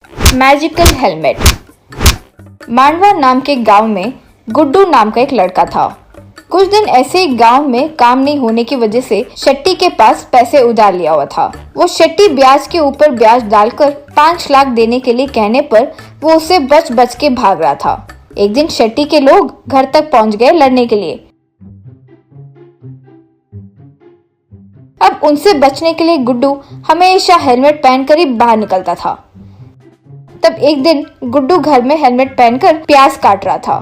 Magical helmet. Mandwa नाम के गांव में गुड्डू नाम का एक लड़का था। कुछ दिन ऐसे ही गांव में काम नहीं होने की वजह से शेट्टी के पास पैसे उधार लिया हुआ था। वो शेट्टी ब्याज के ऊपर ब्याज डालकर 5 लाख देने के लिए कहने पर वो उससे बच बच के भाग रहा था। एक दिन शेट्टी के लोग घर तक पहुंच गए लड़ने के लिए। अब उनसे बचने के लिए गुड्डू हमेशा हेलमेट पहनकर ही बाहर निकलता था। तब एक दिन गुड्डू घर में हेलमेट पहनकर प्याज काट रहा था।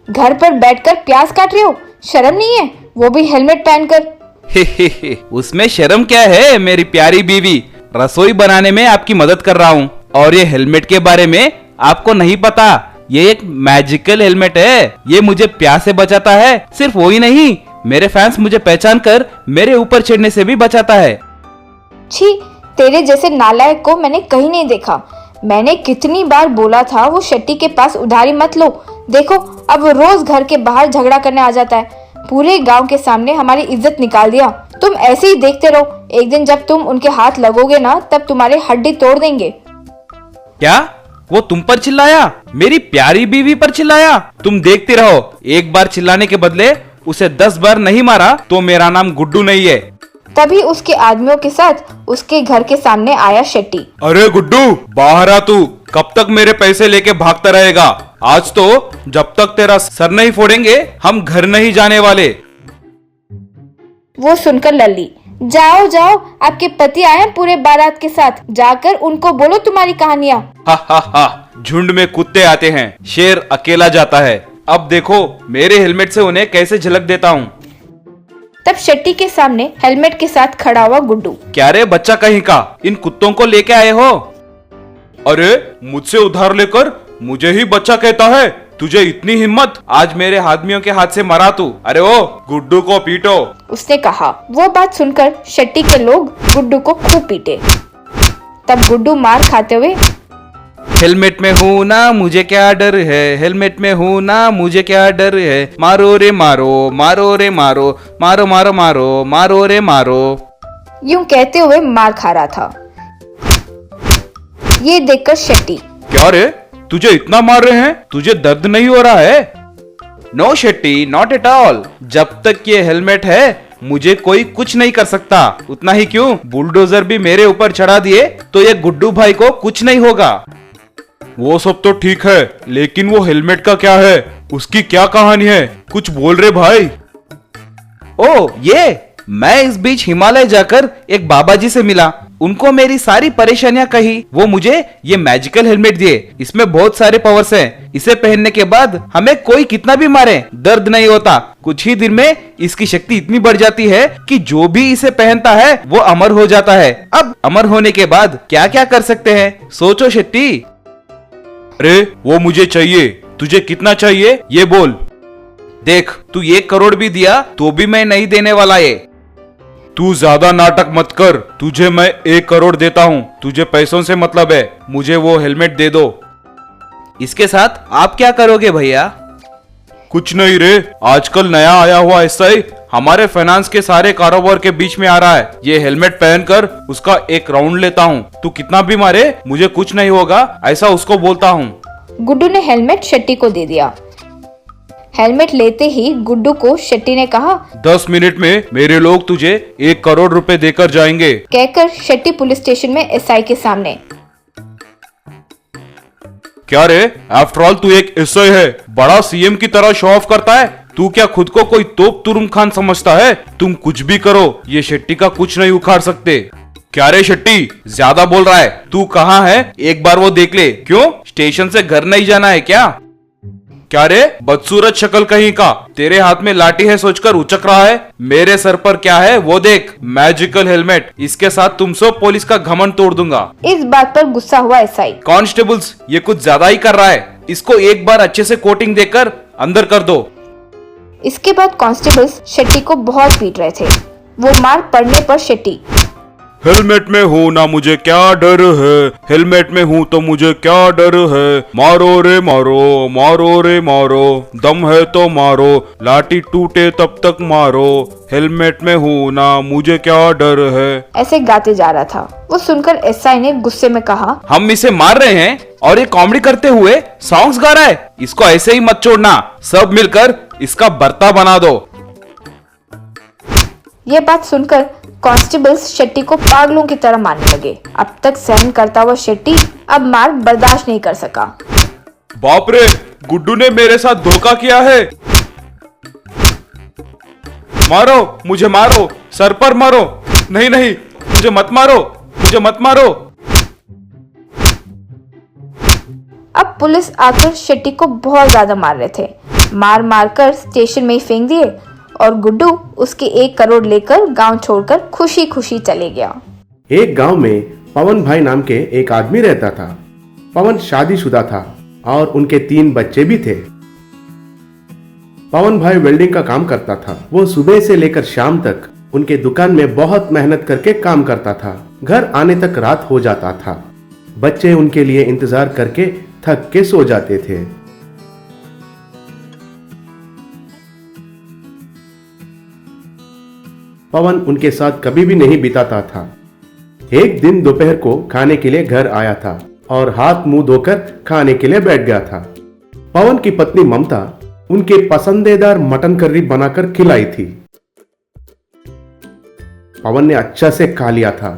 घर पर बैठकर प्याज काट रहे हो, शर्म नहीं है, वो भी हेलमेट पहनकर। उसमें शर्म क्या है मेरी प्यारी बीवी, रसोई बनाने में आपकी मदद कर रहा हूँ। और ये हेलमेट के बारे में आपको नहीं पता, ये एक मैजिकल हेलमेट है। ये मुझे प्याज से बचाता है। सिर्फ वो ही नहीं, मेरे फैंस मुझे पहचान कर मेरे ऊपर चढ़ने से भी बचाता है। छी, तेरे जैसे नालायक को मैंने कहीं नहीं देखा। मैंने कितनी बार बोला था वो शेट्टी के पास उधारी मत लो। देखो अब वो रोज घर के बाहर झगड़ा करने आ जाता है। पूरे गांव के सामने हमारी इज्जत निकाल दिया। तुम ऐसे ही देखते रहो, एक दिन जब तुम उनके हाथ लगोगे ना तब तुम्हारे हड्डी तोड़ देंगे। क्या वो तुम पर चिल्लाया? मेरी प्यारी बीवी पर चिल्लाया? तुम देखते रहो, एक बार चिल्लाने के बदले उसे 10 बार नहीं मारा तो मेरा नाम गुड्डू नहीं है। तभी उसके आदमियों के साथ उसके घर के सामने आया शेट्टी। अरे गुड्डू, बाहर आ तू। कब तक मेरे पैसे लेके भागता रहेगा? आज तो जब तक तेरा सर नहीं फोड़ेंगे हम घर नहीं जाने वाले। वो सुनकर लल्ली, जाओ जाओ, आपके पति आए हैं पूरे बारात के साथ, जाकर उनको बोलो तुम्हारी कहानियाँ। हा हा हा, झुंड में कुत्ते आते हैं, शेर अकेला जाता है। अब देखो मेरे हेलमेट से उन्हें कैसे झलक देता हूँ। तब शेट्टी के सामने हेलमेट के साथ खड़ा हुआ गुड्डू। क्या रे बच्चा कहीं का, इन कुत्तों को लेके आए हो? अरे मुझसे उधार लेकर मुझे ही बच्चा कहता है? तुझे इतनी हिम्मत, आज मेरे आदमियों के हाथ से मरा तू। अरे ओ गुड्डू को पीटो, उसने कहा। वो बात सुनकर शेट्टी के लोग गुड्डू को खूब पीटे। तब गुड्डू मार खाते हुए, हेलमेट में हूँ ना मुझे क्या डर है, हेलमेट में हूँ ना मुझे क्या डर है, मारो रे मारो, मारो रे मारो, मारो मारो मारो, मारो रे मारो, यूं कहते हुए मार खा रहा था। ये देखकर शेट्टी, क्या रे तुझे इतना मार रहे हैं, तुझे दर्द नहीं हो रहा है? No Shetty, not at all. जब तक ये हेलमेट है मुझे कोई कुछ नहीं कर सकता। उतना ही क्यों, बुलडोजर भी मेरे ऊपर चढ़ा दिए तो ये गुड्डू भाई को कुछ नहीं होगा। वो सब तो ठीक है, लेकिन वो हेलमेट का क्या है? उसकी क्या कहानी है? कुछ बोल रहे भाई। ओ ये, मैं इस बीच हिमालय जाकर एक बाबा जी से मिला। उनको मेरी सारी परेशानियां कही। वो मुझे ये मैजिकल हेलमेट दिए। इसमें बहुत सारे पावर्स हैं। इसे पहनने के बाद हमें कोई कितना भी मारे दर्द नहीं होता। कुछ ही दिन में इसकी शक्ति इतनी बढ़ जाती है कि जो भी इसे पहनता है वो अमर हो जाता है। अब अमर होने के बाद क्या क्या कर सकते हैं, सोचो शेट्टी। अरे वो मुझे चाहिए। तुझे कितना चाहिए ये बोल। देख तू 1 करोड़ भी दिया तो भी मैं नहीं देने वाला ये। तू ज्यादा नाटक मत कर, तुझे मैं 1 करोड़ देता हूँ। तुझे पैसों से मतलब है, मुझे वो हेलमेट दे दो। इसके साथ आप क्या करोगे भैया? कुछ नहीं रे, आजकल नया आया हुआ एसआई हमारे फाइनेंस के सारे कारोबार के बीच में आ रहा है। ये हेलमेट पहनकर उसका एक राउंड लेता हूँ। तू कितना भी मारे मुझे कुछ नहीं होगा, ऐसा उसको बोलता हूँ। गुड्डू ने हेलमेट शेट्टी को दे दिया। हेलमेट लेते ही गुड्डू को शेट्टी ने कहा, 10 मिनट में मेरे लोग तुझे 1 करोड़ रुपए देकर जाएंगे। कहकर शेट्टी पुलिस स्टेशन में एसआई के सामने। क्या रे, आफ्टर ऑल तू एक एसआई है, बड़ा सीएम की तरह शो ऑफ करता है। तू क्या खुद को कोई तोप तुरुम खान समझता है? तुम कुछ भी करो, ये शेट्टी का कुछ नहीं उखाड़ सकते। क्या रे शेट्टी, ज्यादा बोल रहा है। तू कहाँ है एक बार वो देख ले। क्यों, स्टेशन से घर नहीं जाना है क्या? क्या रे बदसूरत शक्ल कहीं का, तेरे हाथ में लाठी है सोचकर उचक रहा है। मेरे सर पर क्या है वो देख, मैजिकल हेलमेट। इसके साथ तुम सब पुलिस का घमंड तोड़ दूंगा। इस बात पर गुस्सा हुआ एसआई। कांस्टेबल्स, ये कुछ ज्यादा ही कर रहा है। इसको एक बार अच्छे से कोटिंग देकर अंदर कर दो। इसके बाद कांस्टेबल्स शेट्टी को बहुत पीट रहे थे। वो मार पड़ने पर शेट्टी, हेलमेट में हूँ ना मुझे क्या डर है, हेलमेट में हूँ तो मुझे क्या डर है, मारो रे मारो, मारो रे मारो, दम है तो मारो, लाठी टूटे तब तक मारो, हेलमेट में हूँ ना मुझे क्या डर है। ऐसे गाते जा रहा था। वो सुनकर एसआई ने गुस्से में कहा, हम इसे मार रहे हैं और ये कॉमेडी करते हुए सॉन्ग्स गा रहा है, इसको ऐसे ही मत छोड़ना, सब मिलकर इसका बर्ता बना दो। यह बात सुनकर कांस्टेबल्स शेट्टी को पागलों की तरह मारने लगे। अब तक सहन करता हुआ शेट्टी अब मार बर्दाश्त नहीं कर सका। बाप रे, गुड्डू ने मेरे साथ धोखा किया है। मारो, मुझे मारो, सर पर मारो। नहीं नहीं, मुझे मत मारो, मुझे मत मारो। अब पुलिस आकर शेट्टी को बहुत ज्यादा मार रहे थे। मार मार कर स्टेशन में ही फेंक दिए और गुड्डू उसके 1 करोड़ लेकर गांव छोड़कर खुशी खुशी चले गया। एक गांव में पवन भाई नाम के एक आदमी रहता था। पवन शादीशुदा था और उनके 3 बच्चे भी थे। पवन भाई वेल्डिंग का काम करता था। वो सुबह से लेकर शाम तक उनके दुकान में बहुत मेहनत करके काम करता था। घर आने तक रात हो जाता था। बच्चे उनके लिए इंतजार करके थक के सो जाते थे। पवन उनके साथ कभी भी नहीं बिताता था। एक दिन दोपहर को खाने के लिए घर आया था और हाथ मुंह धोकर खाने के लिए बैठ गया था। पवन की पत्नी ममता उनके पसंदीदार मटन करी बनाकर खिलाई थी। पवन ने अच्छा से खा लिया था।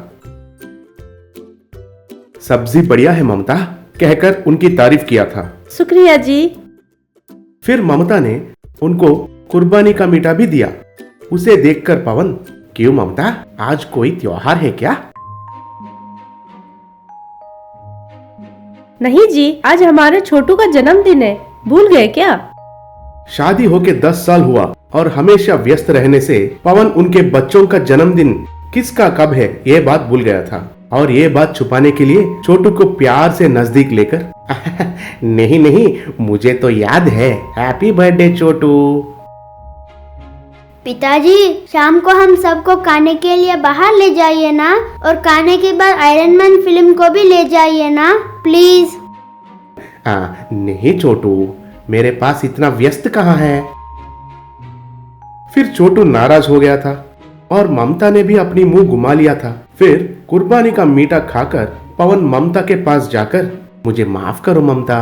सब्जी बढ़िया है ममता, कहकर उनकी तारीफ किया था। शुक्रिया जी। फिर ममता ने उनको कुर्बानी का मीठा भी दिया। उसे देखकर पवन, क्यों ममता, आज कोई त्योहार है क्या? नहीं जी, आज हमारे छोटू का जन्मदिन है, भूल गए क्या? शादी होके 10 साल हुआ और हमेशा व्यस्त रहने से पवन उनके बच्चों का जन्मदिन किसका कब है ये बात भूल गया था। और ये बात छुपाने के लिए छोटू को प्यार से नजदीक लेकर नहीं नहीं, मुझे तो याद है, हैप्पी बर्थडे छोटू। पिताजी, शाम को हम सबको खाने के लिए बाहर ले जाइए ना, और खाने के बाद आयरन मैन फिल्म को भी ले जाइए ना, प्लीज। नहीं छोटू, मेरे पास इतना व्यस्त कहाँ है। फिर छोटू नाराज हो गया था और ममता ने भी अपनी मुंह घुमा लिया था। फिर कुर्बानी का मीठा खाकर पवन ममता के पास जाकर, मुझे माफ करो ममता,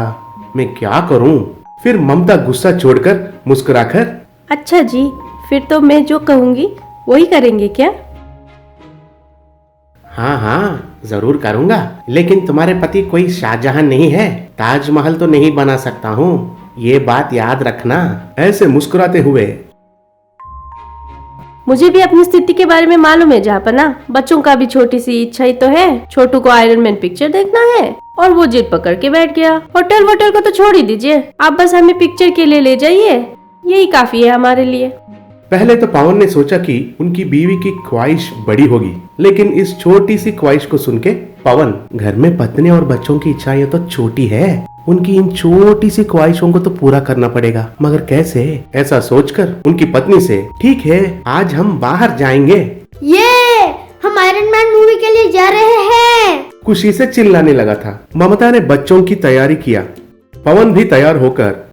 मैं क्या करूं। फिर ममता गुस्सा छोड़कर मुस्कुराकर, अच्छा जी, फिर तो मैं जो कहूंगी वही करेंगे क्या? हाँ हाँ जरूर करूंगा, लेकिन तुम्हारे पति कोई शाहजहां नहीं है, ताजमहल तो नहीं बना सकता हूँ, ये बात याद रखना। ऐसे मुस्कुराते हुए, मुझे भी अपनी स्थिति के बारे में मालूम है जहाँपना, बच्चों का भी छोटी सी इच्छा ही तो है। छोटू को आयरन मैन पिक्चर देखना है और वो जिद पकड़ के बैठ गया। होटल वोटल को तो छोड़ ही दीजिए, आप बस हमें पिक्चर के लिए ले जाइए, यही काफी है हमारे लिए। पहले तो पवन ने सोचा कि उनकी बीवी की ख्वाहिश बड़ी होगी, लेकिन इस छोटी सी ख्वाहिश को सुन के पवन, घर में पत्नी और बच्चों की इच्छाएं तो छोटी है, उनकी इन छोटी सी ख्वाहिशों को तो पूरा करना पड़ेगा, मगर कैसे? ऐसा सोचकर उनकी पत्नी से, ठीक है आज हम बाहर जाएंगे, ये हम आयरन मैन मूवी के लिए जा रहे हैं, खुशी से चिल्लाने लगा था। ममता ने बच्चों की तैयारी किया। पवन भी तैयार होकर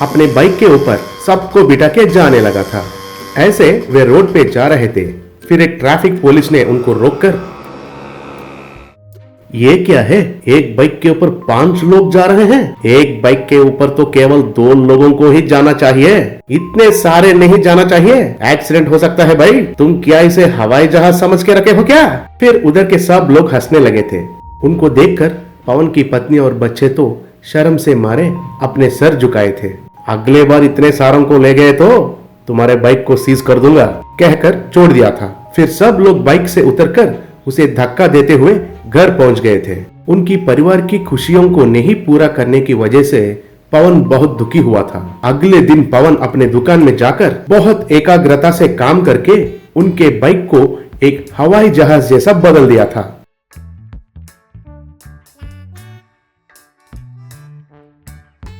अपने बाइक के ऊपर सबको बिठा के जाने लगा था। ऐसे वे रोड पे जा रहे थे। फिर एक ट्रैफिक पुलिस ने उनको रोककर, ये क्या है, एक बाइक के ऊपर 5 लोग जा रहे हैं, एक बाइक के ऊपर तो केवल 2 लोगों को ही जाना चाहिए, इतने सारे नहीं जाना चाहिए, एक्सीडेंट हो सकता है भाई, तुम क्या इसे हवाई जहाज समझ के रखे हो क्या? फिर उधर के सब लोग हंसने लगे थे। उनको देखकर पवन की पत्नी और बच्चे तो शर्म से मारे अपने सर झुकाए थे। अगले बार इतने सारों को ले गए तो तुम्हारे बाइक को सीज कर दूंगा, कहकर छोड़ दिया था। फिर सब लोग बाइक से उतरकर उसे धक्का देते हुए घर पहुंच गए थे। उनकी परिवार की खुशियों को नहीं पूरा करने की वजह से पवन बहुत दुखी हुआ था। अगले दिन पवन अपने दुकान में जाकर बहुत एकाग्रता से काम करके उनके बाइक को एक हवाई जहाज जैसा बदल दिया था।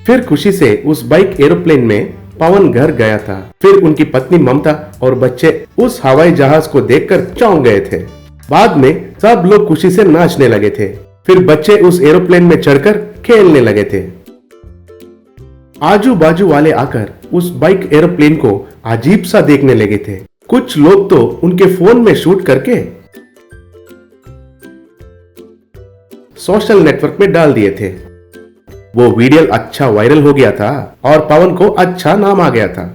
फिर खुशी से उस बाइक एरोप्लेन में पवन घर गया था। फिर उनकी पत्नी ममता और बच्चे उस हवाई जहाज को देखकर चौंक गए थे। बाद में सब लोग खुशी से नाचने लगे थे। फिर बच्चे उस एरोप्लेन में चढ़कर खेलने लगे थे। आजू बाजू वाले आकर उस बाइक एरोप्लेन को अजीब सा देखने लगे थे। कुछ लोग तो उनके फोन में शूट करके सोशल नेटवर्क में डाल दिए थे। वो वीडियो अच्छा वायरल हो गया था और पवन को अच्छा नाम आ गया था।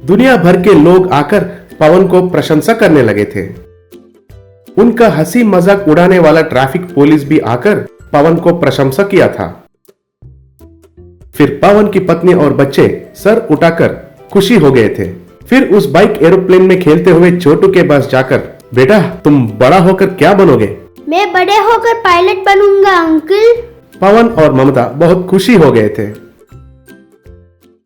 दुनिया भर के लोग आकर पवन को प्रशंसा करने लगे थे। उनका हंसी मजाक उड़ाने वाला ट्रैफिक पुलिस भी आकर पवन को प्रशंसा किया था। फिर पवन की पत्नी और बच्चे सर उठाकर खुशी हो गए थे। फिर उस बाइक एरोप्लेन में खेलते हुए छोटू के पास जाकर, बेटा तुम बड़ा होकर क्या बनोगे? मैं बड़े होकर पायलट बनूंगा अंकल। पवन और ममता बहुत खुशी हो गए थे।